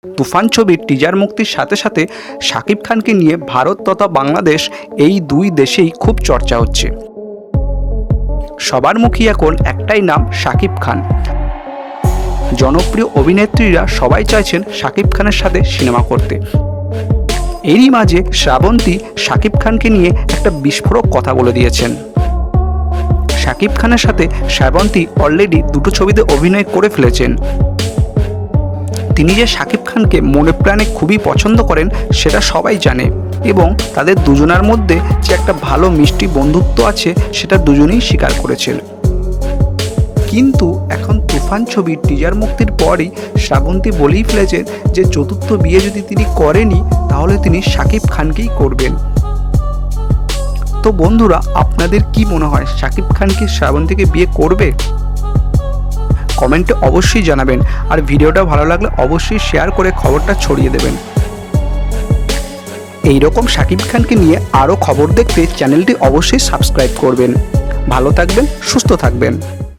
তুফান ছবির টিজার মুক্তির সাথে সাথে শাকিব খানকে নিয়ে ভারত তথা বাংলাদেশ এই দুই দেশেই খুব চর্চা হচ্ছে। সবার মুখে এখন একটাই নাম, শাকিব খান। জনপ্রিয় অভিনেত্রীরা সবাই চাইছেন শাকিব খানের সাথে সিনেমা করতে। এরই মাঝে শ্রাবন্তী শাকিব খানকে নিয়ে একটা বিস্ফোরক কথা বলে দিয়েছেন। শাকিব খানের সাথে শ্রাবন্তী অলরেডি দুটো ছবিতে অভিনয় করে ফেলেছেন। তিনি যে শাকিব খানকে মনে প্রাণে খুবই পছন্দ করেন সেটা সবাই জানে, এবং তাদের দুজনের মধ্যে যে একটা ভালো মিষ্টি বন্ধুত্ব আছে সেটা দুজনেই স্বীকার করেছেন। কিন্তু এখন তুফান ছবির টিজার মুক্তির পরই শ্রাবন্তী বলেই ফেলেছেন যে চতুর্থ বিয়ে যদি তিনি করেনই তাহলে তিনি শাকিব খানকেই করবেন। তো বন্ধুরা, আপনাদের কি মনে হয়, শাকিব খান কি শ্রাবন্তীকে বিয়ে করবে? কমেন্টে অবশ্যই জানাবেন, আর ভিডিওটা ভালো লাগলে অবশ্যই শেয়ার করে খবরটা ছড়িয়ে দেবেন। এইরকম শাকিব খানকে নিয়ে আরও খবর দেখতে চ্যানেলটি অবশ্যই সাবস্ক্রাইব করবেন। ভালো থাকবেন, সুস্থ থাকবেন।